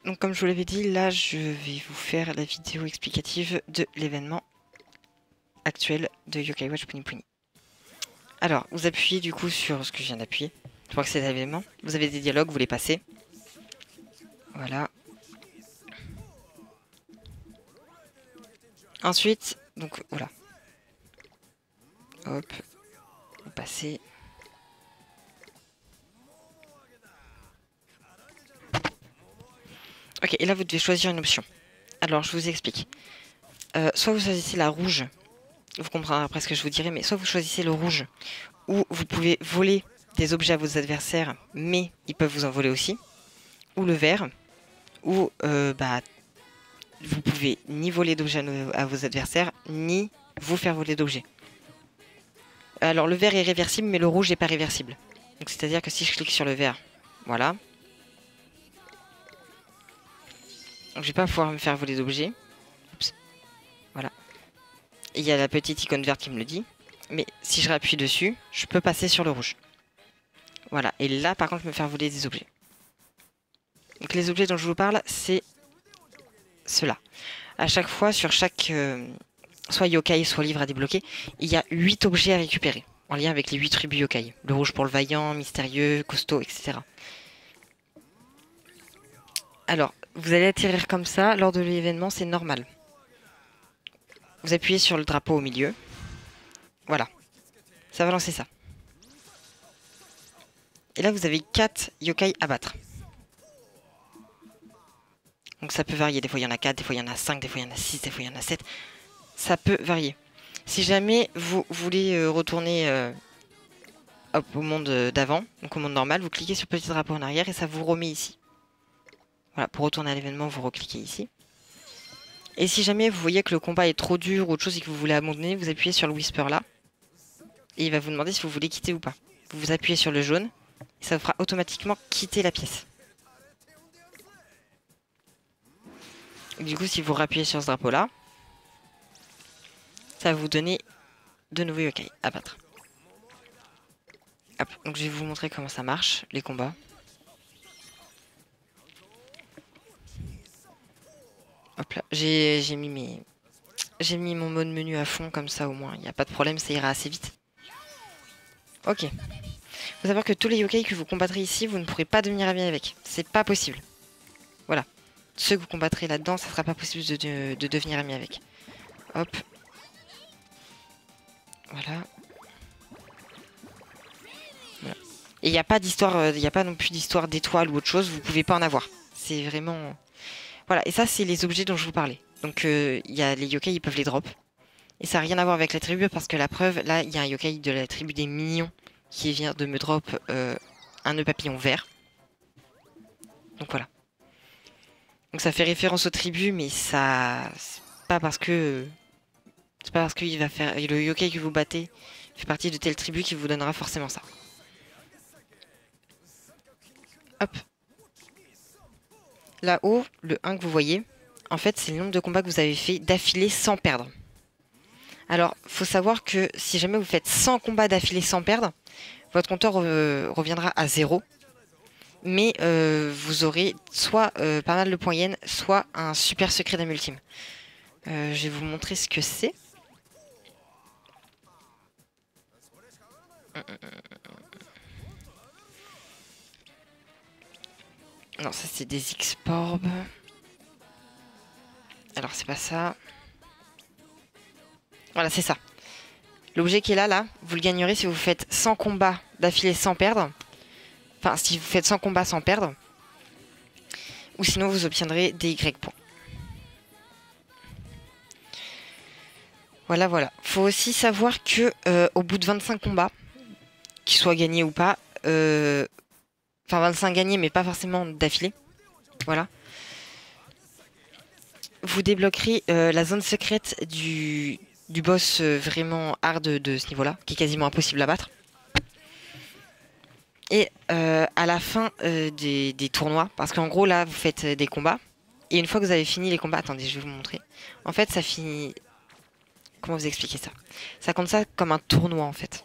Donc comme je vous l'avais dit, là je vais vous faire la vidéo explicative de l'événement actuel de Yokai Watch Puni Puni. Alors, vous appuyez du coup sur ce que je viens d'appuyer pour accéder à l'événement. Vous avez des dialogues, vous les passez. Voilà. Ensuite, donc voilà. Hop, vous passez. Ok, et là vous devez choisir une option. Alors, je vous explique. Soit vous choisissez la rouge, vous comprendrez après ce que je vous dirai, mais soit vous choisissez le rouge, où vous pouvez voler des objets à vos adversaires, mais ils peuvent vous en voler aussi. Ou le vert, où vous pouvez ni voler d'objets à vos adversaires, ni vous faire voler d'objets. Alors le vert est réversible, mais le rouge n'est pas réversible. Donc c'est-à-dire que si je clique sur le vert, voilà. Donc je vais pas pouvoir me faire voler d'objets. Voilà. Il y a la petite icône verte qui me le dit. Mais si je rappuie dessus, je peux passer sur le rouge. Voilà. Et là, par contre, je peux me faire voler des objets. Donc les objets dont je vous parle, c'est ceux-là. À chaque fois, sur chaque... soit yokai, soit livre à débloquer, il y a 8 objets à récupérer, en lien avec les 8 tribus yokai. Le rouge pour le vaillant, mystérieux, costaud, etc. Alors, vous allez atterrir comme ça, lors de l'événement, c'est normal. Vous appuyez sur le drapeau au milieu. Voilà. Ça va lancer ça. Et là, vous avez 4 yokai à battre. Donc ça peut varier, des fois il y en a 4, des fois il y en a 5, des fois il y en a 6, des fois il y en a 7. Ça peut varier. Si jamais vous voulez retourner au monde d'avant, donc au monde normal, vous cliquez sur le petit drapeau en arrière et ça vous remet ici. Voilà, pour retourner à l'événement, vous recliquez ici. Et si jamais vous voyez que le combat est trop dur ou autre chose et que vous voulez abandonner, vous appuyez sur le whisper là. Et il va vous demander si vous voulez quitter ou pas. Vous appuyez sur le jaune et ça vous fera automatiquement quitter la pièce. Et du coup, si vous rappuyez sur ce drapeau là, ça va vous donner de nouveaux yokai à battre. Hop, donc je vais vous montrer comment ça marche, les combats. Hop là, j'ai mis mon mode menu à fond, comme ça au moins, il n'y a pas de problème, ça ira assez vite. Ok. Faut savoir que tous les yokai que vous combattrez ici, vous ne pourrez pas devenir ami avec. C'est pas possible. Voilà. Ceux que vous combattrez là-dedans, ça sera pas possible de devenir ami avec. Hop. Voilà. Voilà. Et il n'y a pas d'histoire, il n'y a pas non plus d'histoire d'étoiles ou autre chose, vous pouvez pas en avoir. C'est vraiment... Voilà, et ça c'est les objets dont je vous parlais. Donc il y a les yokai, ils peuvent les drop. Et ça n'a rien à voir avec la tribu parce que la preuve, là il y a un yokai de la tribu des mignons qui vient de me drop un nœud papillon vert. Donc voilà. Donc ça fait référence aux tribus, mais ça... C'est pas parce que... C'est pas parce qu'il va faire... Le yokai que vous battez fait partie de telle tribu qui vous donnera forcément ça. Hop. Là-haut, le 1 que vous voyez, en fait, c'est le nombre de combats que vous avez fait d'affilée sans perdre. Alors, faut savoir que si jamais vous faites 100 combats d'affilée sans perdre, votre compteur reviendra à 0. Mais vous aurez soit pas mal de points yen, soit un super secret d'âme ultime. Je vais vous montrer ce que c'est. Non, ça c'est des X-Porbs. Alors c'est pas ça. Voilà, c'est ça. L'objet qui est là, vous le gagnerez si vous faites 100 combats d'affilée sans perdre. Enfin, si vous faites 100 combats sans perdre. Ou sinon, vous obtiendrez des Y points. Voilà, voilà. Faut aussi savoir que au bout de 25 combats, qu'ils soient gagnés ou pas, enfin 25 gagnés, mais pas forcément d'affilée. Voilà. Vous débloquerez la zone secrète du boss vraiment hard de ce niveau-là, qui est quasiment impossible à battre. Et à la fin des tournois, parce qu'en gros là vous faites des combats, et une fois que vous avez fini les combats, attendez je vais vous montrer. En fait ça finit... Comment vous expliquer ça? Ça compte ça comme un tournoi en fait.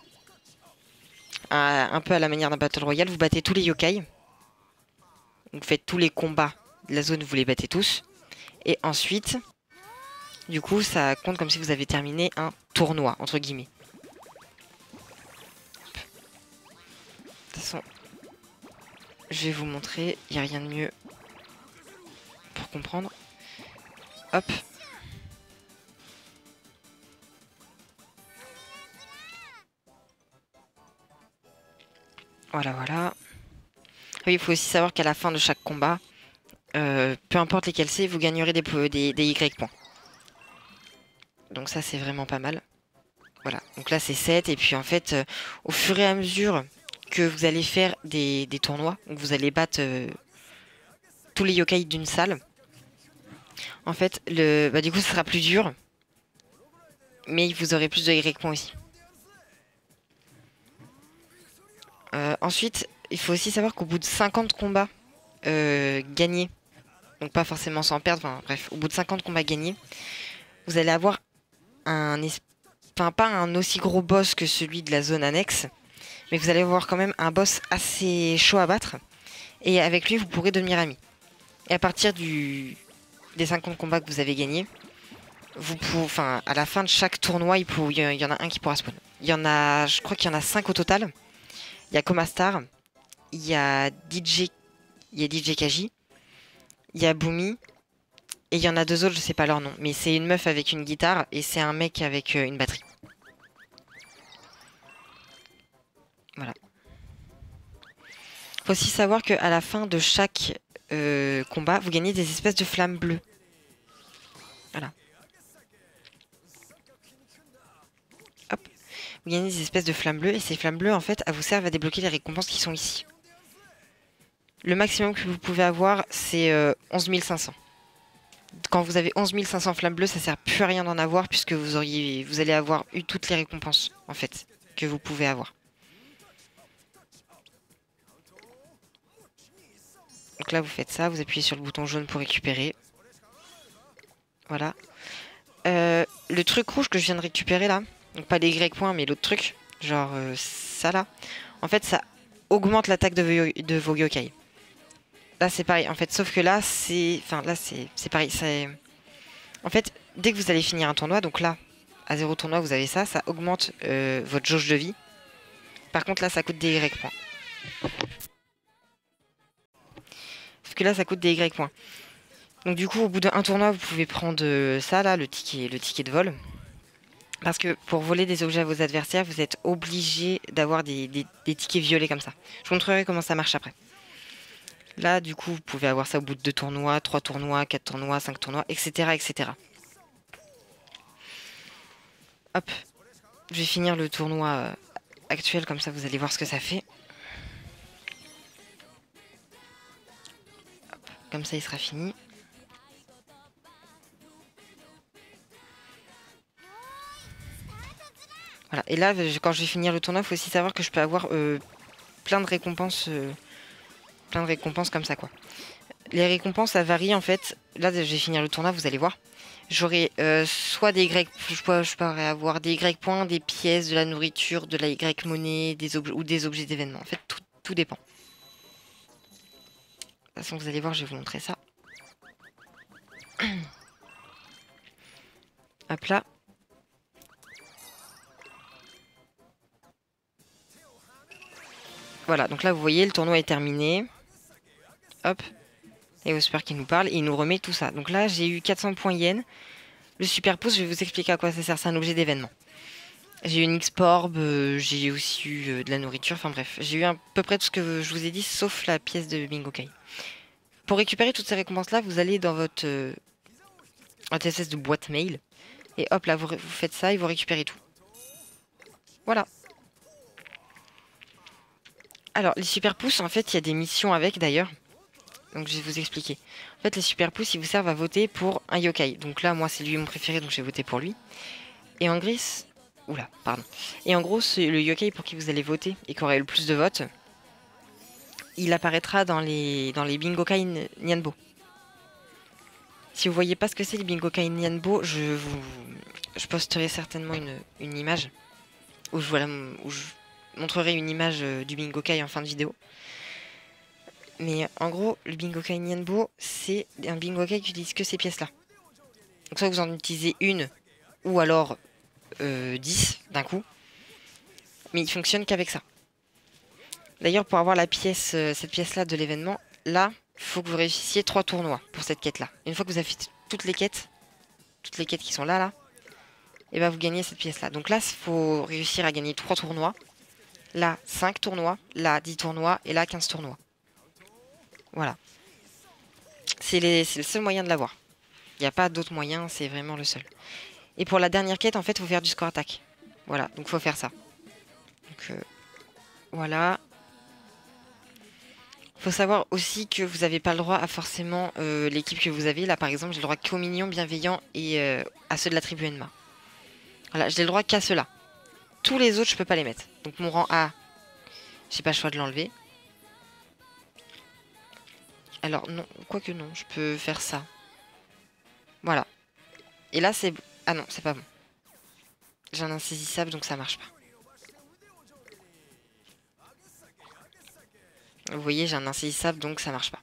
Un peu à la manière d'un Battle Royale, vous battez tous les yokai. Vous faites tous les combats la zone, vous les battez tous. Et ensuite, du coup, ça compte comme si vous avez terminé un tournoi, entre guillemets. De toute façon, je vais vous montrer, il n'y a rien de mieux pour comprendre. Hop. Voilà, voilà. Oui, il faut aussi savoir qu'à la fin de chaque combat, peu importe lesquels c'est, vous gagnerez des Y points. Donc ça, c'est vraiment pas mal. Voilà, donc là c'est 7. Et puis en fait, au fur et à mesure que vous allez faire des tournois, donc vous allez battre tous les yokai d'une salle, en fait, du coup, ce sera plus dur. Mais vous aurez plus de Y points aussi. Ensuite, il faut aussi savoir qu'au bout de 50 combats gagnés, donc pas forcément sans perdre, enfin bref, au bout de 50 combats gagnés, vous allez avoir enfin pas un aussi gros boss que celui de la zone annexe, mais vous allez avoir quand même un boss assez chaud à battre, et avec lui vous pourrez devenir amis. Et à partir des 50 combats que vous avez gagnés, enfin à la fin de chaque tournoi, il y en a un qui pourra spawn. Je crois qu'il y en a 5 au total. Il y a Komastar, il y a DJ Kaji, il y a Boomy, et il y en a 2 autres, je sais pas leur nom, mais c'est une meuf avec une guitare et c'est un mec avec une batterie. Voilà. Faut aussi savoir qu'à la fin de chaque combat, vous gagnez des espèces de flammes bleues. Voilà. Hop. Vous gagnez des espèces de flammes bleues et ces flammes bleues, en fait, elles vous servent à débloquer les récompenses qui sont ici. Le maximum que vous pouvez avoir, c'est 11 500. Quand vous avez 11 500 flammes bleues, ça sert plus à rien d'en avoir puisque vous allez avoir eu toutes les récompenses, en fait, que vous pouvez avoir. Donc là, vous faites ça, vous appuyez sur le bouton jaune pour récupérer. Voilà. Le truc rouge que je viens de récupérer là, donc pas les Y points, mais l'autre truc, genre ça là, en fait, ça augmente l'attaque de vos yokai. Là, c'est pareil, en fait, sauf que là, c'est pareil. En fait, dès que vous allez finir un tournoi, donc là, à 0 tournoi, vous avez ça, ça augmente votre jauge de vie. Par contre, là, ça coûte des Y points. Sauf que là, ça coûte des Y points. Donc du coup, au bout d'un tournoi, vous pouvez prendre ça, là, le ticket de vol. Parce que pour voler des objets à vos adversaires, vous êtes obligé d'avoir des tickets violets comme ça. Je vous montrerai comment ça marche après. Là, du coup, vous pouvez avoir ça au bout de 2 tournois, 3 tournois, 4 tournois, 5 tournois, etc. etc. Hop. Je vais finir le tournoi actuel, comme ça vous allez voir ce que ça fait. Hop. Comme ça, il sera fini. Voilà. Et là, quand je vais finir le tournoi, il faut aussi savoir que je peux avoir plein de récompenses comme ça, quoi. Les récompenses, ça varie en fait. Là, je vais finir le tournoi, vous allez voir. J'aurai soit des Y, je pourrais avoir des Y points, des pièces, de la nourriture, de la Y monnaie, ou des objets d'événement. En fait, tout dépend. De toute façon, vous allez voir, je vais vous montrer ça. Hop là. Voilà, donc là, vous voyez, le tournoi est terminé. Hop. Et Osper qui nous parle, et il nous remet tout ça. Donc là, j'ai eu 400 points yen. Le super pouce, je vais vous expliquer à quoi ça sert. C'est un objet d'événement. J'ai eu une X-Orb, j'ai aussi eu de la nourriture. Enfin bref, j'ai eu à peu près tout ce que je vous ai dit, sauf la pièce de Bingokai. Pour récupérer toutes ces récompenses-là, vous allez dans votre espèce de boîte mail. Et hop, là, vous faites ça et vous récupérez tout. Voilà. Alors, les super pouces, en fait, il y a des missions avec, d'ailleurs. Donc, je vais vous expliquer. En fait, les super pouces, ils vous servent à voter pour un yokai. Donc là, moi, c'est lui mon préféré, donc j'ai voté pour lui. Et en gris... Oula, pardon. Et en gros, c'est le yokai pour qui vous allez voter et qui aura eu le plus de votes. Il apparaîtra dans les Bingokai Nyanbo. Si vous voyez pas ce que c'est les Bingokai Nyanbo, je posterai certainement une image où je montrerai une image du Bingokai en fin de vidéo. Mais en gros, le Bingokai Nienbo, c'est un Bingokai qui utilise que ces pièces-là. Donc soit vous en utilisez une, ou alors 10 d'un coup. Mais il fonctionne qu'avec ça. D'ailleurs, pour avoir la pièce, cette pièce-là de l'événement, là, il faut que vous réussissiez 3 tournois pour cette quête-là. Une fois que vous avez fait toutes les quêtes qui sont là, et ben vous gagnez cette pièce-là. Donc là, il faut réussir à gagner 3 tournois. Là, 5 tournois. Là, 10 tournois. Et là, 15 tournois. Voilà. C'est le seul moyen de l'avoir. Il n'y a pas d'autre moyen, c'est vraiment le seul. Et pour la dernière quête, en fait, il faut faire du score attack. Voilà, donc il faut faire ça. Donc voilà. Il faut savoir aussi que vous n'avez pas le droit à forcément l'équipe que vous avez. Là, par exemple, j'ai le droit qu'aux mignons, bienveillants et à ceux de la tribu Enma. Voilà, j'ai le droit qu'à ceux-là. Tous les autres, je peux pas les mettre. Donc mon rang A, j'ai pas le choix de l'enlever. Alors non, quoique non, je peux faire ça. Voilà. Et là, c'est... Ah non, c'est pas bon. J'ai un insaisissable, donc ça marche pas. Vous voyez, j'ai un insaisissable, donc ça marche pas.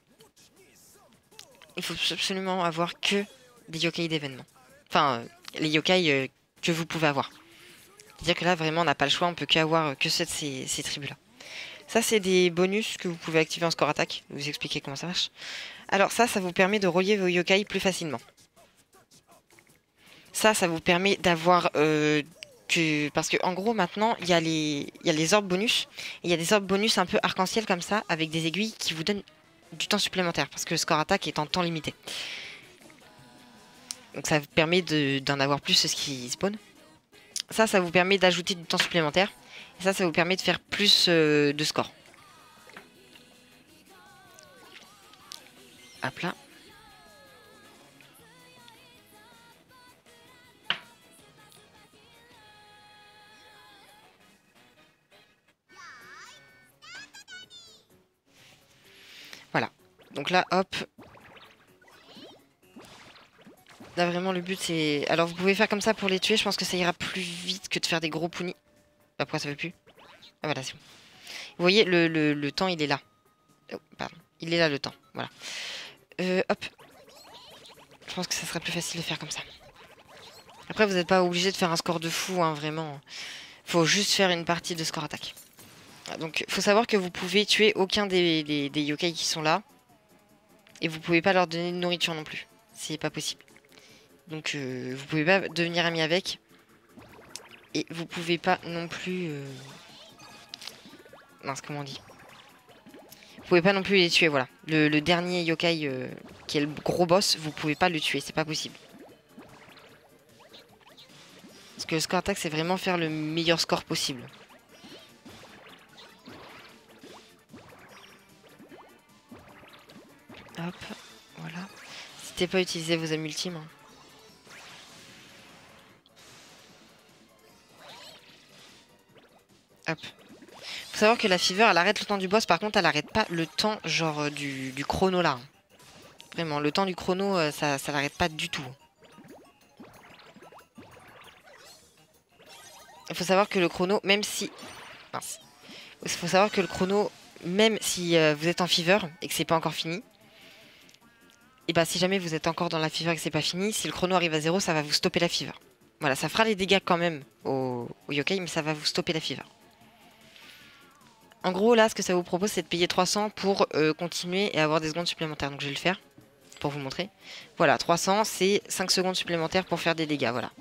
Il faut absolument avoir que des yokai d'événements. Enfin, les yokai que vous pouvez avoir. C'est-à-dire que là, vraiment, on n'a pas le choix, on peut qu'avoir que ceux de ces tribus-là. Ça, c'est des bonus que vous pouvez activer en score attack. Je vais vous expliquer comment ça marche. Alors ça vous permet de relier vos yokai plus facilement. Ça vous permet d'avoir... Parce que en gros, maintenant, il y a les orbes bonus. Et il y a des orbes bonus un peu arc-en-ciel comme ça, avec des aiguilles qui vous donnent du temps supplémentaire. Parce que le score attack est en temps limité. Donc ça vous permet d'en avoir plus ce qui spawn. Ça vous permet d'ajouter du temps supplémentaire. Et ça vous permet de faire plus de score. Hop là. Voilà. Donc là, hop. Là, vraiment, le but, c'est... Alors, vous pouvez faire comme ça pour les tuer. Je pense que ça ira plus vite que de faire des gros punis. Bah, pourquoi ça veut plus? Ah, voilà, c'est bon. Vous voyez, le temps, il est là. Oh, pardon. Il est là, le temps. Voilà. Hop. Je pense que ça sera plus facile de faire comme ça. Après, vous n'êtes pas obligé de faire un score de fou, hein, vraiment. Faut juste faire une partie de score attack. Donc, faut savoir que vous pouvez tuer aucun des yokai qui sont là. Et vous pouvez pas leur donner de nourriture non plus. C'est pas possible. Donc, vous pouvez pas devenir ami avec. Et vous pouvez pas non plus... Mince, comment on dit? Vous pouvez pas non plus les tuer, voilà. Le dernier yokai qui est le gros boss, vous pouvez pas le tuer, c'est pas possible. Parce que le score attack, c'est vraiment faire le meilleur score possible. Hop, voilà. N'hésitez pas à utiliser vos âmes ultimes. Hein. Hop. Faut savoir que la fever, elle arrête le temps du boss. Par contre, elle arrête pas le temps, genre, du chrono là. Hein. Vraiment, le temps du chrono, ça l'arrête pas du tout. Il faut savoir que le chrono, même si... Mince. Il faut savoir que le chrono, même si vous êtes en fever et que c'est pas encore fini, et bah si jamais vous êtes encore dans la fever et que c'est pas fini, si le chrono arrive à 0, ça va vous stopper la fever. Voilà, ça fera les dégâts quand même au yokai, mais ça va vous stopper la fever. En gros, là, ce que ça vous propose, c'est de payer 300 pour continuer et avoir des secondes supplémentaires. Donc je vais le faire pour vous montrer. Voilà, 300, c'est 5 secondes supplémentaires pour faire des dégâts, voilà.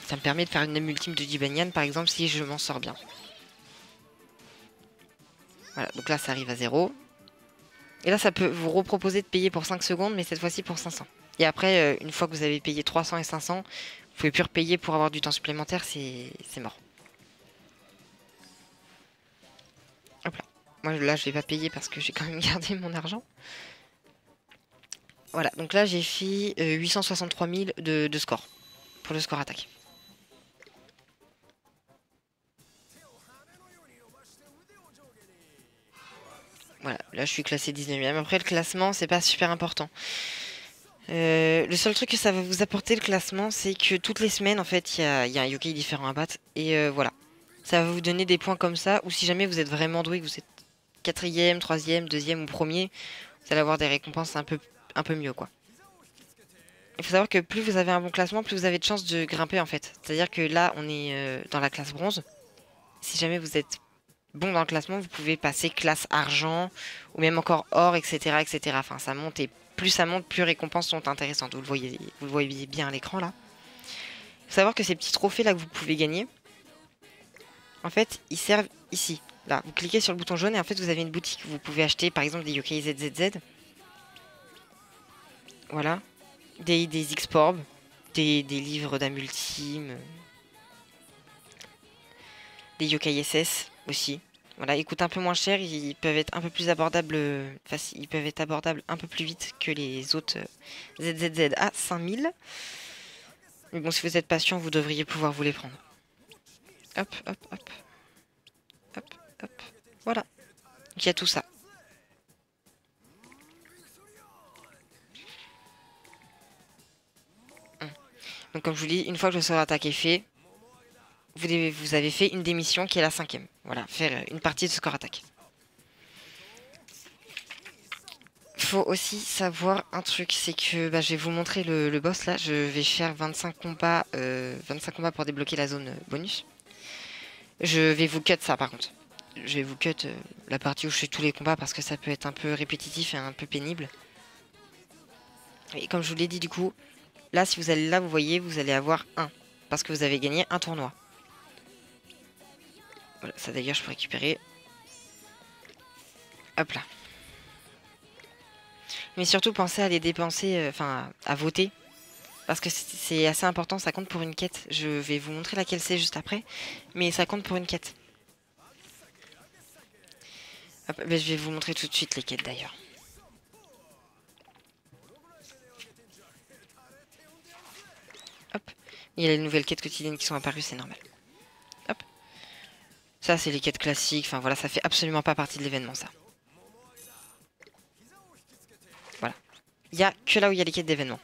Ça me permet de faire une âme ultime de Jibanyan, par exemple, si je m'en sors bien. Voilà, donc là, ça arrive à 0. Et là, ça peut vous reproposer de payer pour 5 secondes, mais cette fois-ci pour 500. Et après, une fois que vous avez payé 300 et 500, vous pouvez plus repayer pour avoir du temps supplémentaire, c'est mort. Hop là. Moi, là, je vais pas payer parce que j'ai quand même gardé mon argent. Voilà, donc là, j'ai fait 863 000 de score pour le score attaque. Voilà, là je suis classé 19e. Après le classement, c'est pas super important. Le seul truc que ça va vous apporter le classement, c'est que toutes les semaines, en fait, il y a un yokai différent à battre. Et voilà. Ça va vous donner des points comme ça, ou si jamais vous êtes vraiment doué, que vous êtes quatrième, troisième, deuxième ou premier, vous allez avoir des récompenses un peu mieux, quoi. Il faut savoir que plus vous avez un bon classement, plus vous avez de chances de grimper, en fait. C'est-à-dire que là, on est dans la classe bronze. Si jamais vous êtes bon dans le classement, vous pouvez passer classe argent, ou même encore or, etc., etc. Enfin, ça monte, et plus ça monte, plus les récompenses sont intéressantes. Vous le voyez bien à l'écran, là. Il faut savoir que ces petits trophées, là, que vous pouvez gagner, en fait, ils servent ici. Là, vous cliquez sur le bouton jaune et en fait, vous avez une boutique où vous pouvez acheter, par exemple, des Yokai ZZZ. Voilà. Des X-Porb, des livres d'Amultime, des Yokai SS aussi. Voilà, ils coûtent un peu moins cher, ils peuvent être un peu plus abordables, ils peuvent être abordables un peu plus vite que les autres ZZZ à 5000. Mais bon, si vous êtes patient, vous devriez pouvoir vous les prendre. Hop, hop, hop. Hop, hop. Voilà. Donc il y a tout ça. Donc comme je vous dis, une fois que le sort attaque est fait, vous avez fait une des missions qui est la 5e. Voilà, faire une partie de score attaque. Faut aussi savoir un truc, c'est que je vais vous montrer le boss là. Je vais faire 25 combats pour débloquer la zone bonus. Je vais vous cut ça par contre. Je vais vous cut la partie où je fais tous les combats parce que ça peut être un peu répétitif et un peu pénible. Et comme je vous l'ai dit du coup, là si vous allez là, vous voyez, vous allez avoir 1. Parce que vous avez gagné un tournoi. Voilà, ça d'ailleurs je peux récupérer. Hop là. Mais surtout pensez à les dépenser, enfin à voter. Parce que c'est assez important, ça compte pour une quête. Je vais vous montrer laquelle c'est juste après. Mais ça compte pour une quête. Hop, je vais vous montrer tout de suite les quêtes d'ailleurs. Hop. Il y a les nouvelles quêtes quotidiennes qui sont apparues, c'est normal. Hop. Ça c'est les quêtes classiques, enfin voilà, ça fait absolument pas partie de l'événement ça. Voilà. Il y a que là où il y a les quêtes d'événement.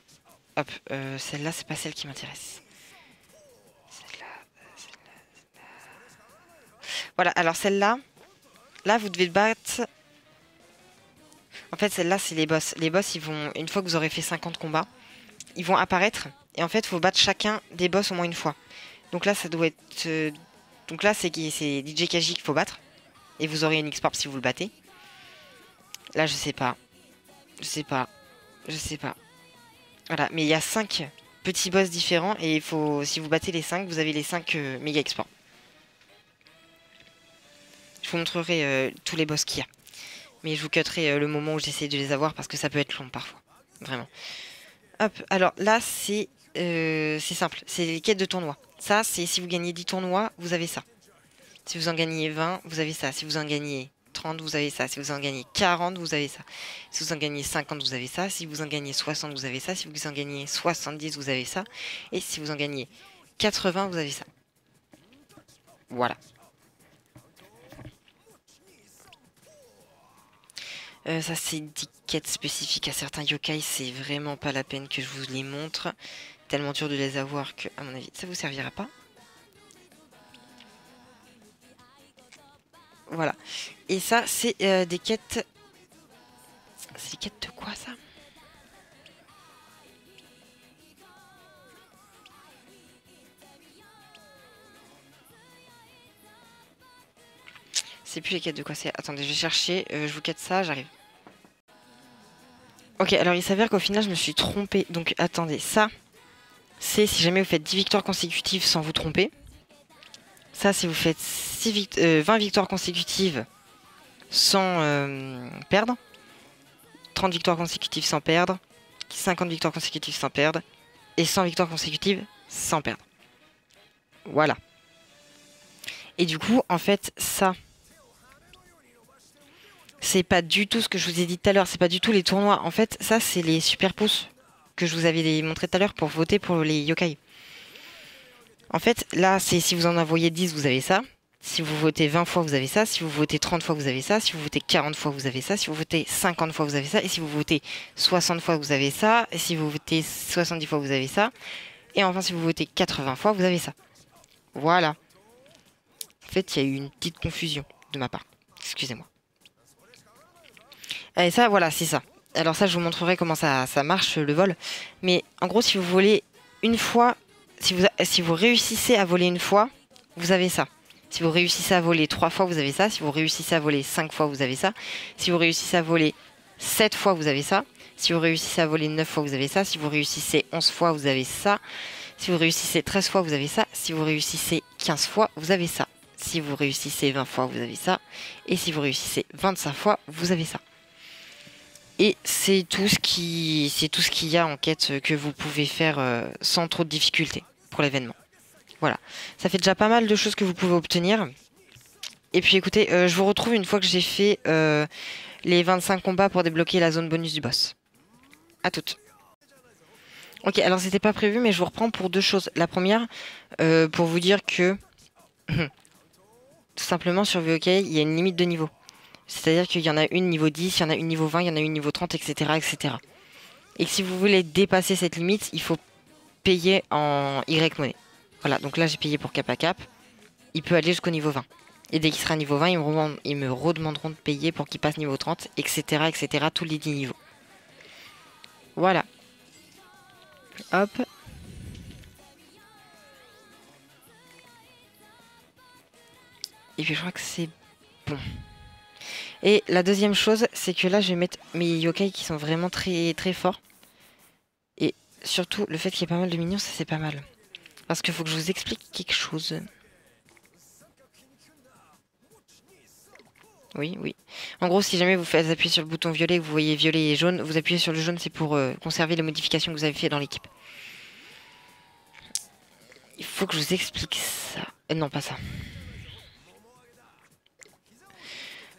Hop, celle-là c'est pas celle qui m'intéresse. Voilà, alors celle-là, là vous devez battre. En fait celle-là c'est les boss. Les boss ils vont, une fois que vous aurez fait 50 combats, ils vont apparaître. Et en fait il faut battre chacun des boss au moins une fois. Donc là ça doit être... donc là c'est DJ Kaji qu'il faut battre. Et vous aurez une X-Porb si vous le battez. Là je sais pas. Je sais pas. Je sais pas. Voilà, mais il y a 5 petits boss différents. Et il faut, si vous battez les 5, vous avez les 5 méga X-Porb. Je vous montrerai tous les boss qu'il y a. Mais je vous cutterai le moment où j'essaie de les avoir parce que ça peut être long parfois. Vraiment. Hop, alors là c'est simple. C'est les quêtes de tournoi. Ça, c'est si vous gagnez 10 tournois, vous avez ça. Si vous en gagnez 20, vous avez ça. Si vous en gagnez 30, vous avez ça. Si vous en gagnez 40, vous avez ça. Si vous en gagnez 50, vous avez ça. Si vous en gagnez 60, vous avez ça. Si vous en gagnez 70, vous avez ça. Et si vous en gagnez 80, vous avez ça. Voilà. Ça c'est une quête spécifique à certains yokai, c'est vraiment pas la peine que je vous les montre. Tellement dur de les avoir que, à mon avis, ça vous servira pas. Voilà. Et ça, c'est des quêtes... C'est des quêtes de quoi, ça? C'est plus les quêtes de quoi c'est. Attendez, je vais chercher. Je vous quête ça, j'arrive. Ok, alors il s'avère qu'au final, je me suis trompée. Donc, attendez, ça, c'est si jamais vous faites 10 victoires consécutives sans vous tromper. Ça, si vous faites 20 victoires consécutives sans perdre. 30 victoires consécutives sans perdre. 50 victoires consécutives sans perdre. Et 100 victoires consécutives sans perdre. Voilà. Et du coup, en fait, ça... C'est pas du tout ce que je vous ai dit tout à l'heure. C'est pas du tout les tournois. En fait, ça, c'est les super pouces que je vous avais montré tout à l'heure pour voter pour les yokai. En fait, là, c'est si vous en envoyez 10, vous avez ça. Si vous votez 20 fois, vous avez ça. Si vous votez 30 fois, vous avez ça. Si vous votez 40 fois, vous avez ça. Si vous votez 50 fois, vous avez ça. Et si vous votez 60 fois, vous avez ça. Et si vous votez 70 fois, vous avez ça. Et enfin, si vous votez 80 fois, vous avez ça. Voilà. En fait, il y a eu une petite confusion de ma part. Excusez-moi. Et ça, voilà, c'est ça. Alors ça, je vous montrerai comment ça marche, le vol. Mais en gros, si vous volez une fois, si vous réussissez à voler une fois, vous avez ça. Si vous réussissez à voler 3 fois, vous avez ça. Si vous réussissez à voler 5 fois, vous avez ça. Si vous réussissez à voler 7 fois, vous avez ça. Si vous réussissez à voler 9 fois, vous avez ça. Si vous réussissez 11 fois, vous avez ça. Si vous réussissez 13 fois, vous avez ça. Si vous réussissez 15 fois, vous avez ça. Si vous réussissez 20 fois, vous avez ça. Et si vous réussissez 25 fois, vous avez ça. Et c'est tout ce qu'il y a en quête que vous pouvez faire sans trop de difficultés pour l'événement. Voilà, ça fait déjà pas mal de choses que vous pouvez obtenir. Et puis écoutez, je vous retrouve une fois que j'ai fait les 25 combats pour débloquer la zone bonus du boss. À toutes. Ok, alors c'était pas prévu, mais je vous reprends pour deux choses. La première, pour vous dire que tout simplement sur VOK, il y a une limite de niveau. C'est-à-dire qu'il y en a une niveau 10, il y en a une niveau 20, il y en a une niveau 30, etc., etc. Et que si vous voulez dépasser cette limite, il faut payer en Y monnaie. Voilà, donc là j'ai payé pour cap à cap. Il peut aller jusqu'au niveau 20. Et dès qu'il sera niveau 20, ils me redemanderont de payer pour qu'il passe niveau 30, etc., etc., tous les 10 niveaux. Voilà. Hop. Et puis je crois que c'est bon. Et la deuxième chose, c'est que là je vais mettre mes yokai qui sont vraiment très très forts. Et surtout, le fait qu'il y ait pas mal de minions, ça c'est pas mal. Parce qu'il faut que je vous explique quelque chose. Oui, oui. En gros, si jamais vous faites appuyer sur le bouton violet, que vous voyez violet et jaune, vous appuyez sur le jaune, c'est pour conserver les modifications que vous avez fait dans l'équipe. Il faut que je vous explique ça. Non, pas ça.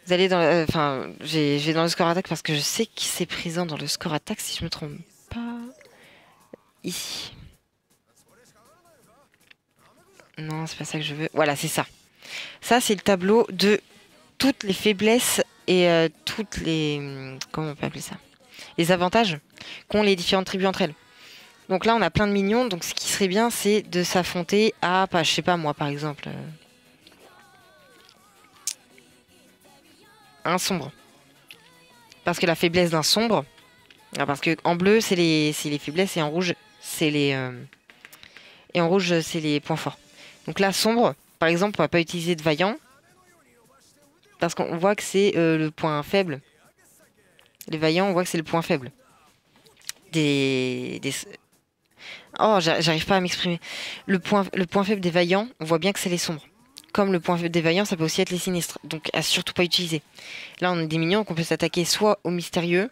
Vous allez dans... Enfin, je vais dans le score attack parce que je sais que c'est présent dans le score attack, si je me trompe pas. Ici. Non, c'est pas ça que je veux. Voilà, c'est ça. Ça, c'est le tableau de toutes les faiblesses et toutes les... Comment on peut appeler ça? Les avantages qu'ont les différentes tribus entre elles. Donc là, on a plein de minions. Donc ce qui serait bien, c'est de s'affronter à... je sais pas, moi, par exemple... un sombre. Parce que la faiblesse d'un sombre... parce que en bleu, c'est les faiblesses et en rouge, c'est les... et en rouge, c'est les points forts. Donc là, sombre, par exemple, on va pas utiliser de vaillant. Parce qu'on voit que c'est le point faible. Les vaillants, on voit que c'est le point faible. Oh, j'arrive pas à m'exprimer. Le point faible des vaillants, on voit bien que c'est les sombres. Comme le point faible des vaillants, ça peut aussi être les sinistres. Donc à surtout pas utiliser. Là, on a des minions, donc on peut s'attaquer soit au mystérieux.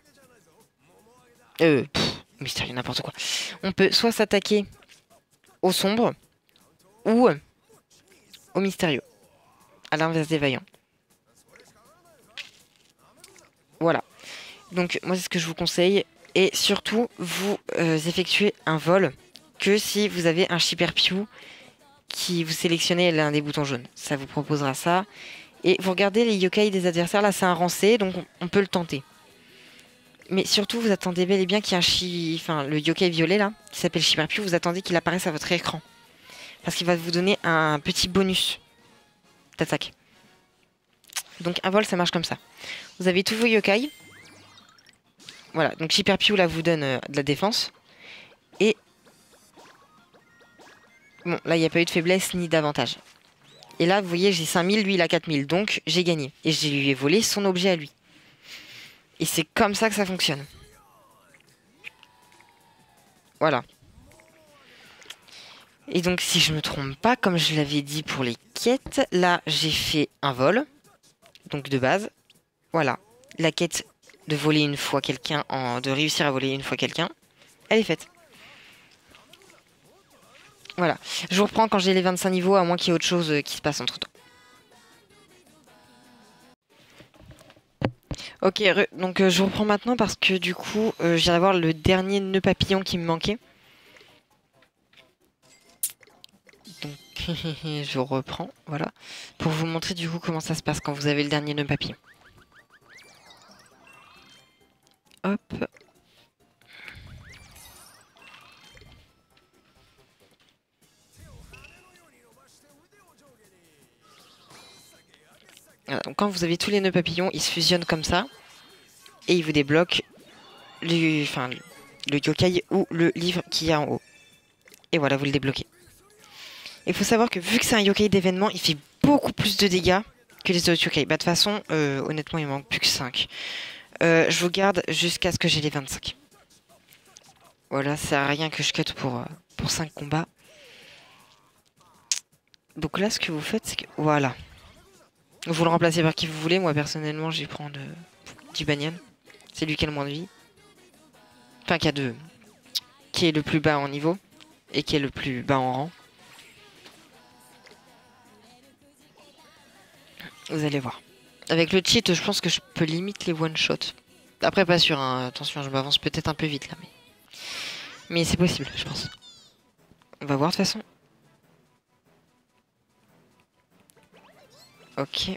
Mystérieux, n'importe quoi. On peut soit s'attaquer au sombre ou au mystérieux. À l'inverse des vaillants. Voilà. Donc moi, c'est ce que je vous conseille. Et surtout, vous effectuez un vol que si vous avez un Shipperpew qui vous sélectionnez l'un des boutons jaunes. Ça vous proposera ça. Et vous regardez les yokai des adversaires. Là, c'est un rancé, donc on peut le tenter. Mais surtout, vous attendez bel et bien qu'il y ait le yokai violet, là, qui s'appelle Shipperpew, vous attendez qu'il apparaisse à votre écran. Parce qu'il va vous donner un petit bonus d'attaque. Donc un vol, ça marche comme ça. Vous avez tous vos yokai. Voilà, donc Shipperpew, là, vous donne de la défense. Et... bon, là, il n'y a pas eu de faiblesse ni d'avantage. Et là, vous voyez, j'ai 5000, lui, il a 4000. Donc, j'ai gagné. Et je lui ai volé son objet à lui. Et c'est comme ça que ça fonctionne. Voilà. Et donc, si je me trompe pas, comme je l'avais dit pour les quêtes, là, j'ai fait un vol. Donc, de base. Voilà. La quête de voler une fois quelqu'un, de réussir à voler une fois quelqu'un, elle est faite. Voilà. Je vous reprends quand j'ai les 25 niveaux, à moins qu'il y ait autre chose qui se passe entre temps. Ok, donc je vous reprends maintenant parce que du coup, je viens d'avoir le dernier nœud papillon qui me manquait. Donc, je reprends, voilà. Pour vous montrer du coup comment ça se passe quand vous avez le dernier nœud papillon. Hop. Voilà, donc quand vous avez tous les nœuds papillons, ils se fusionnent comme ça. et il vous débloque le yokai ou le livre qu'il y a en haut. Et voilà, vous le débloquez. Il faut savoir que vu que c'est un yokai d'événement, il fait beaucoup plus de dégâts que les autres yokai. Bah de toute façon, honnêtement, il manque plus que 5. Je vous garde jusqu'à ce que j'ai les 25. Voilà, ça sert à rien que je cut pour 5 combats. Donc là, ce que vous faites, c'est que... Voilà. Vous le remplacez par qui vous voulez. Moi, personnellement, je vais prendre Jibanyan. C'est lui qui a le moins de vie. Enfin, qui est le plus bas en niveau. Et qui est le plus bas en rang. Vous allez voir. Avec le cheat, je pense que je peux limite les one-shot. Après, pas sûr, hein. Attention, je m'avance peut-être un peu vite là. Mais c'est possible, je pense. On va voir de toute façon. Ok.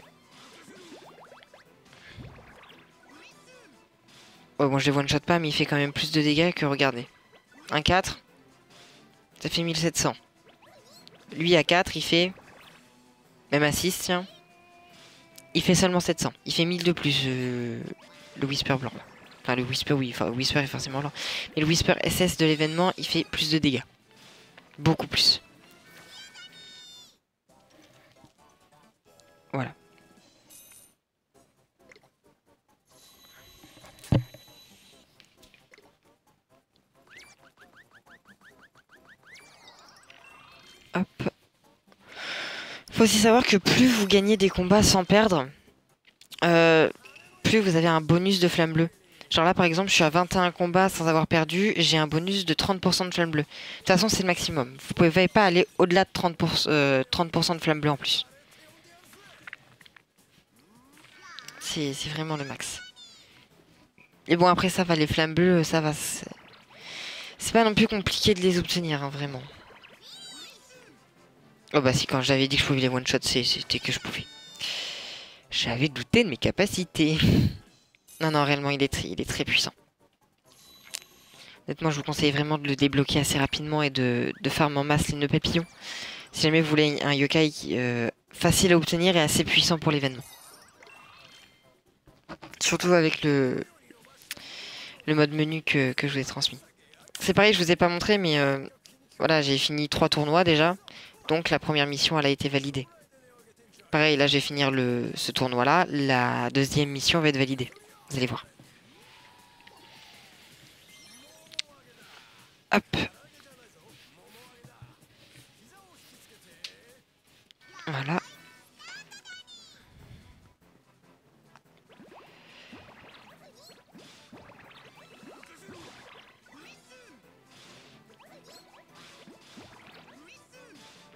Ouais, bon, je les one-shot pas, mais il fait quand même plus de dégâts que, regardez. Un 4, ça fait 1700. Lui, à 4, il fait... Même à 6, tiens. Il fait seulement 700. Il fait 1000 de plus, le Whisper blanc. Enfin, le Whisper, oui. Enfin, le Whisper est forcément blanc. Mais le Whisper SS de l'événement, il fait plus de dégâts. Beaucoup plus. Voilà. Hop. Faut aussi savoir que plus vous gagnez des combats sans perdre, plus vous avez un bonus de flamme bleue. Genre là, par exemple, je suis à 21 combats sans avoir perdu, j'ai un bonus de 30% de flamme bleue. De toute façon, c'est le maximum. Vous pouvez pas aller au-delà de 30% de flamme bleue en plus. C'est vraiment le max. Et bon, après ça va, les flammes bleues, ça va. C'est pas non plus compliqué de les obtenir, hein, vraiment. Oh bah si, quand j'avais dit que je pouvais les one-shot, c'était que je pouvais. J'avais douté de mes capacités. Non, non, réellement, il est très puissant. Honnêtement, je vous conseille vraiment de le débloquer assez rapidement et de farm en masse les nœuds papillons. Si jamais vous voulez un yokai facile à obtenir et assez puissant pour l'événement. Surtout avec le mode menu que je vous ai transmis. C'est pareil, je vous ai pas montré, mais voilà, j'ai fini 3 tournois déjà. Donc la première mission, elle a été validée. Pareil, là, je vais finir ce tournoi-là. La deuxième mission va être validée. Vous allez voir. Hop. Voilà.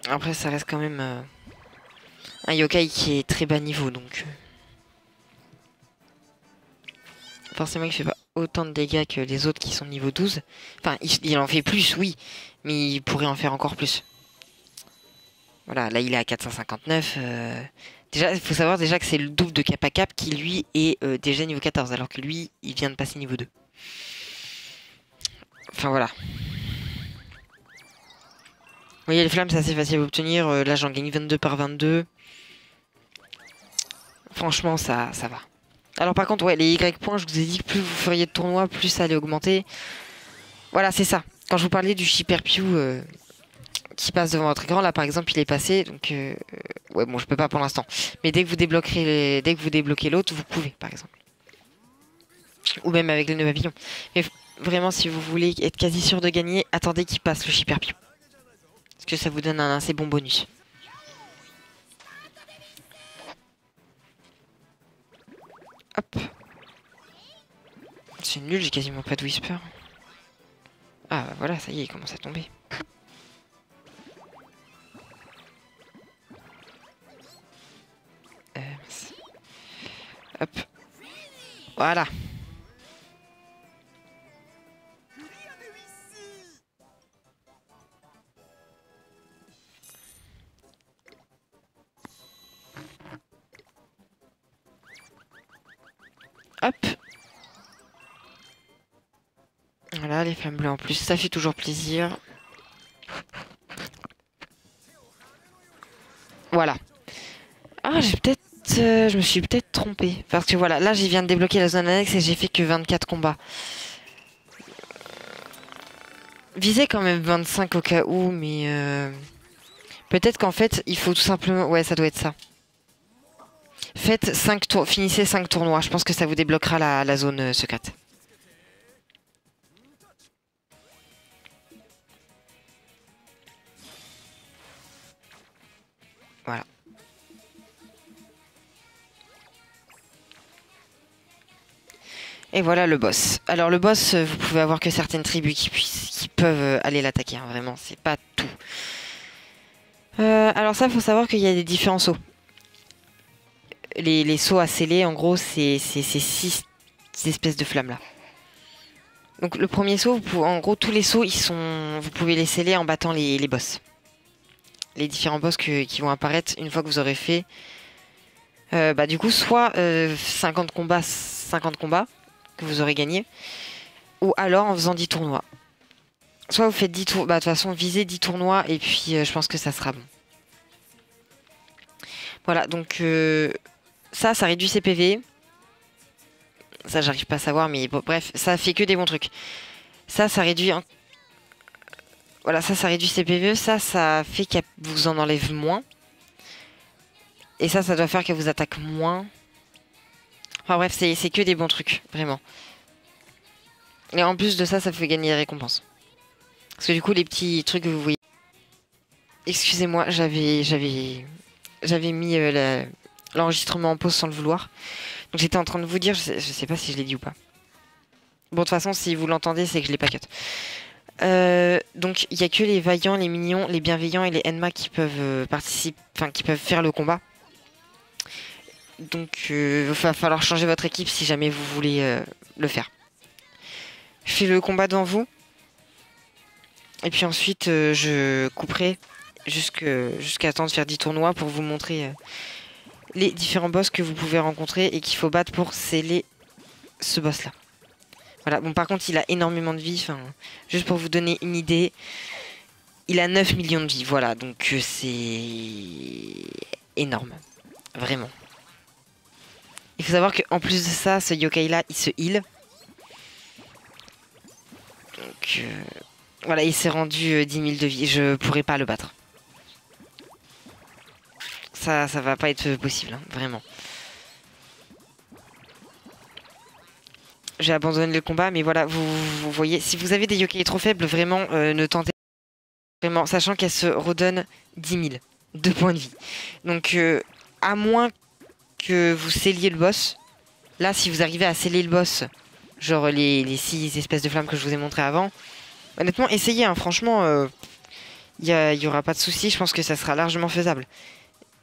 Après, ça reste quand même un yokai qui est très bas niveau, donc... Forcément, il fait pas autant de dégâts que les autres qui sont niveau 12. Enfin, il en fait plus, oui, mais il pourrait en faire encore plus. Voilà, là, il est à 459. Déjà, il faut savoir déjà que c'est le double de Kappa Cap qui, lui, est déjà niveau 14, alors que lui, il vient de passer niveau 2. Enfin, voilà. Vous voyez, les flammes, c'est assez facile à obtenir. Là, j'en gagne 22 par 22. Franchement, ça va. Alors, par contre, ouais, les Y points, je vous ai dit que plus vous feriez de tournois, plus ça allait augmenter. Voilà, c'est ça. Quand je vous parlais du Shipper Pew qui passe devant votre écran, là, par exemple, il est passé. Donc, ouais, bon, je peux pas pour l'instant. Mais dès que vous débloquez l'autre, vous pouvez, par exemple. Ou même avec les nœuds papillons. Mais vraiment, si vous voulez être quasi sûr de gagner, attendez qu'il passe le Shipper Pew. Parce que ça vous donne un assez bon bonus. Hop. C'est nul, j'ai quasiment pas de Whisper. Ah bah voilà, ça y est, il commence à tomber. Hop. Voilà. Hop. Voilà, les flammes bleues en plus, ça fait toujours plaisir. Voilà. Ah, j'ai peut-être je me suis peut-être trompée. Parce que voilà, là, je viens de débloquer la zone annexe et j'ai fait que 24 combats. Visez quand même 25 au cas où, mais... peut-être qu'en fait, il faut tout simplement... Ouais, ça doit être ça. Faites 5 tours, finissez 5 tournois. Je pense que ça vous débloquera la zone secrète. Voilà. Et voilà le boss. Alors le boss, vous pouvez avoir que certaines tribus qui peuvent aller l'attaquer. Hein, vraiment, c'est pas tout. Alors ça, il faut savoir qu'il y a des différents sauts. Les sauts à sceller, en gros, c'est ces 6 espèces de flammes là. Donc le premier saut, en gros, tous les sauts, vous pouvez les sceller en battant les boss. Les différents boss qui vont apparaître une fois que vous aurez fait... du coup, soit 50 combats que vous aurez gagné, ou alors en faisant 10 tournois. Soit vous faites 10 tours, de toute façon, visez 10 tournois, et puis je pense que ça sera bon. Voilà, donc ça réduit ses PV. Ça, j'arrive pas à savoir, mais bon, bref, ça fait que des bons trucs. Ça réduit... Voilà, ça réduit ses PV. Ça fait qu'elle vous en enlève moins. Et ça doit faire qu'elle vous attaque moins. Enfin bref, c'est que des bons trucs, vraiment. Et en plus de ça, ça fait gagner des récompenses. Parce que du coup, les petits trucs que vous voyez... Excusez-moi, j'avais mis l'enregistrement en pause sans le vouloir. Donc j'étais en train de vous dire, je sais pas si je l'ai dit ou pas. Bon, de toute façon, si vous l'entendez, c'est que je l'ai pas cut. Donc il y a que les vaillants, les mignons, les bienveillants et les Enma qui peuvent participer, enfin qui peuvent faire le combat. Donc il va falloir changer votre équipe si jamais vous voulez le faire. Je fais le combat devant vous. Et puis ensuite je couperai jusqu'à temps de faire 10 tournois pour vous montrer les différents boss que vous pouvez rencontrer et qu'il faut battre pour sceller ce boss là. Voilà, bon par contre il a énormément de vie, juste pour vous donner une idée, il a 9 millions de vie, voilà, donc c'est énorme, vraiment. Il faut savoir qu'en plus de ça, ce yokai là, il se heal. Donc voilà, il s'est rendu 10 000 de vie, je pourrais pas le battre. Ça va pas être possible, hein, vraiment. J'ai abandonné le combat, mais voilà, vous voyez, si vous avez des yokai trop faibles, vraiment, ne tentez pas. Vraiment, sachant qu'elle se redonne 10 000 de points de vie. Donc, à moins que vous scelliez le boss, là, si vous arrivez à sceller le boss, genre les 6 espèces de flammes que je vous ai montré avant, honnêtement, essayez, hein, franchement, il y aura pas de souci, je pense que ça sera largement faisable.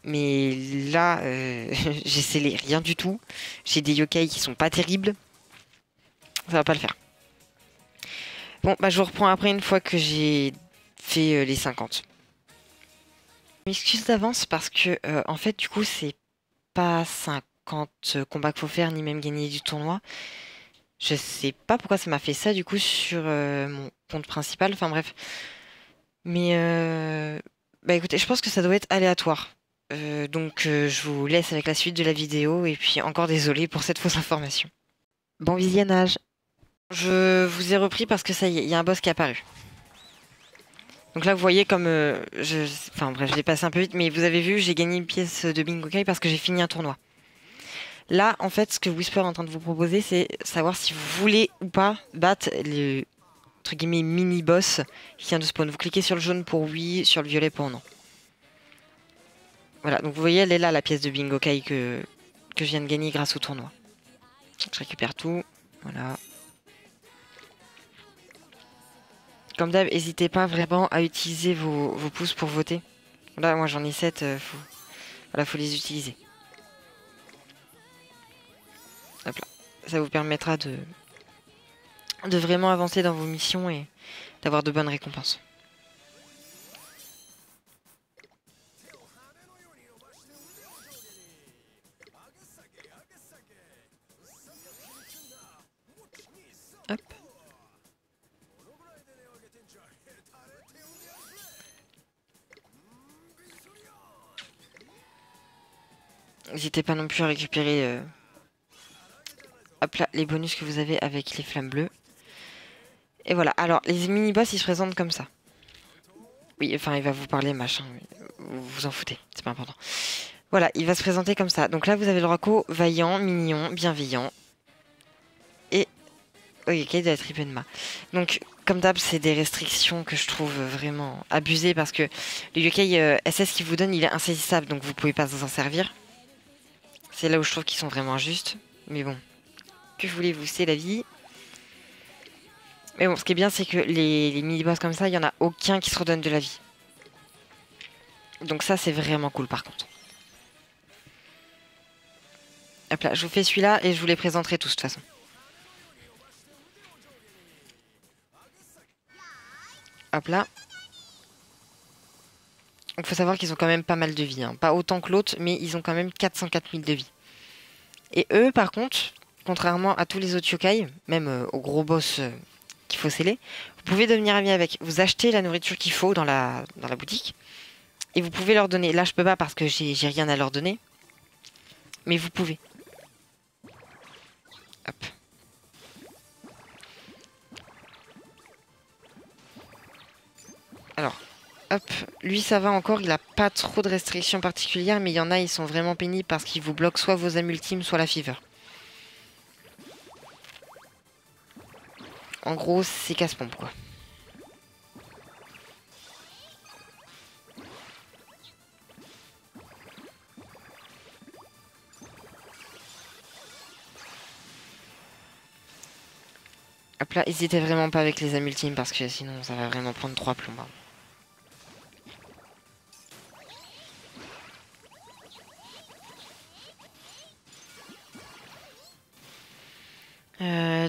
Mais là, j'ai scellé rien du tout. J'ai des yokai qui sont pas terribles. Ça va pas le faire. Bon, bah je vous reprends après une fois que j'ai fait les 50. Je m'excuse d'avance parce que en fait du coup c'est pas 50 combats qu'il faut faire ni même gagner du tournoi. Je sais pas pourquoi ça m'a fait ça du coup sur mon compte principal. Enfin bref. Mais bah écoutez, je pense que ça doit être aléatoire. Donc je vous laisse avec la suite de la vidéo et puis encore désolé pour cette fausse information. Bon visionnage. Je vous ai repris parce que ça y est, il y a un boss qui est apparu. Donc là, vous voyez comme... Enfin bref, je l'ai passé un peu vite, mais vous avez vu, j'ai gagné une pièce de Bingo Kai parce que j'ai fini un tournoi. Là, en fait, ce que Whisper est en train de vous proposer, c'est savoir si vous voulez ou pas battre le, entre guillemets, mini-boss qui vient de spawn. Vous cliquez sur le jaune pour oui, sur le violet pour non. Voilà, donc vous voyez, elle est là, la pièce de Bingo Kai que je viens de gagner grâce au tournoi. Je récupère tout, voilà. Comme d'hab, n'hésitez pas vraiment à utiliser vos pouces pour voter. Là, moi j'en ai 7, voilà, faut les utiliser. Hop là. Ça vous permettra de vraiment avancer dans vos missions et d'avoir de bonnes récompenses. Hop. N'hésitez pas non plus à récupérer hop là, les bonus que vous avez avec les flammes bleues. Et voilà, alors les mini-boss ils se présentent comme ça. Oui, enfin il va vous parler machin, vous vous en foutez, c'est pas important. Voilà, il va se présenter comme ça. Donc là vous avez le Rocco vaillant, mignon, bienveillant. Et Yokai de la tribu de Ma. Donc comme d'hab c'est des restrictions que je trouve vraiment abusées parce que le Yokai SS qu'il vous donne il est insaisissable donc vous pouvez pas vous en servir. C'est là où je trouve qu'ils sont vraiment injustes. Mais bon, que voulez-vous, c'est la vie. Mais bon, ce qui est bien, c'est que les mini-boss comme ça, il n'y en a aucun qui se redonne de la vie. Donc ça, c'est vraiment cool par contre. Hop là, je vous fais celui-là et je vous les présenterai tous de toute façon. Hop là. Il faut savoir qu'ils ont quand même pas mal de vie. Hein. Pas autant que l'autre, mais ils ont quand même 404 000 de vie. Et eux, par contre, contrairement à tous les autres yokai, même aux gros boss qu'il faut sceller, vous pouvez devenir ami avec. Vous achetez la nourriture qu'il faut dans la boutique. Et vous pouvez leur donner. Là, je peux pas parce que j'ai rien à leur donner. Mais vous pouvez. Hop. Alors, hop. Lui, ça va encore. Il a pas trop de restrictions particulières. Mais il y en a, ils sont vraiment pénibles parce qu'ils vous bloquent soit vos âmes ultimes, soit la fever. En gros, c'est casse-pompe, quoi. Hop là, n'hésitez vraiment pas avec les âmes ultimes parce que sinon ça va vraiment prendre 3 plombs.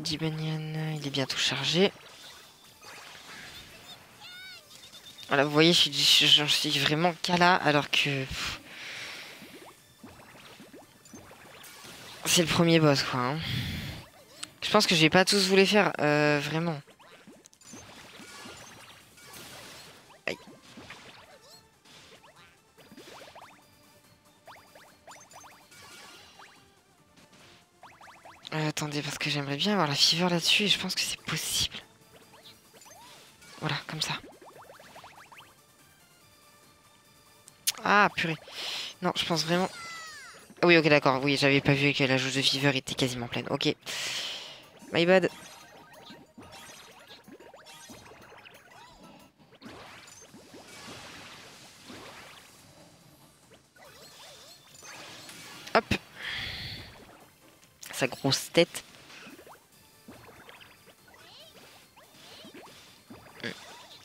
Dibanian, il est bientôt chargé. Voilà, vous voyez, j'en suis vraiment qu'à là alors que... C'est le premier boss, quoi. Hein. Je pense que je vais pas tous vous les faire, vraiment. Aïe. Attendez, parce que j'aimerais bien avoir la fever là-dessus et je pense que c'est possible. Voilà, comme ça. Ah, purée. Non, je pense vraiment... Ah oui, ok, d'accord. Oui, j'avais pas vu que la jauge de fever était quasiment pleine. Ok. My bad. Hop. Sa grosse tête.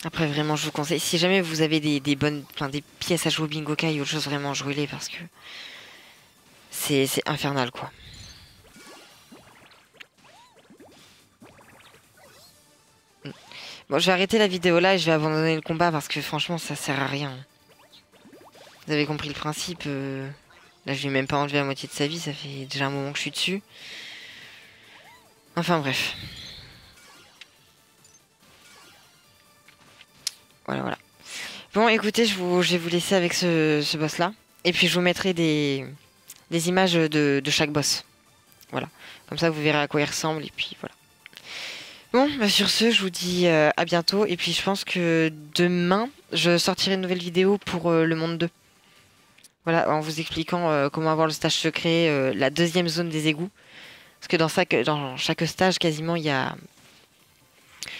Après, vraiment, je vous conseille. Si jamais vous avez des bonnes... Enfin, des pièces à jouer au bingo kai ou autre chose, vraiment, jouez-les parce que... C'est infernal, quoi. Bon, je vais arrêter la vidéo là et je vais abandonner le combat parce que franchement, ça sert à rien. Vous avez compris le principe. Là, je lui ai même pas enlevé la moitié de sa vie. Ça fait déjà un moment que je suis dessus. Enfin, bref. Voilà, voilà. Bon, écoutez, je vais vous laisser avec ce boss-là. Et puis, je vous mettrai des images de chaque boss. Voilà. Comme ça, vous verrez à quoi il ressemble. Et puis, voilà. Bon, bah sur ce, je vous dis à bientôt. Et puis, je pense que demain, je sortirai une nouvelle vidéo pour le monde 2. Voilà, en vous expliquant comment avoir le stage secret, la deuxième zone des égouts. Parce que dans chaque stage, quasiment, il y a...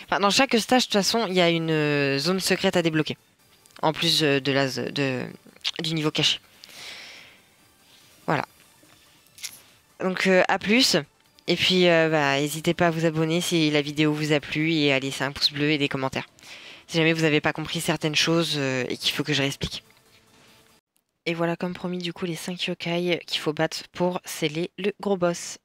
Enfin, dans chaque stage, de toute façon, il y a une zone secrète à débloquer. En plus du niveau caché. Voilà. Donc, à plus. Et puis, n'hésitez pas à vous abonner si la vidéo vous a plu et à laisser un pouce bleu et des commentaires. Si jamais vous n'avez pas compris certaines choses et qu'il faut que je réexplique. Et voilà, comme promis, du coup, les 5 yokai qu'il faut battre pour sceller le gros boss.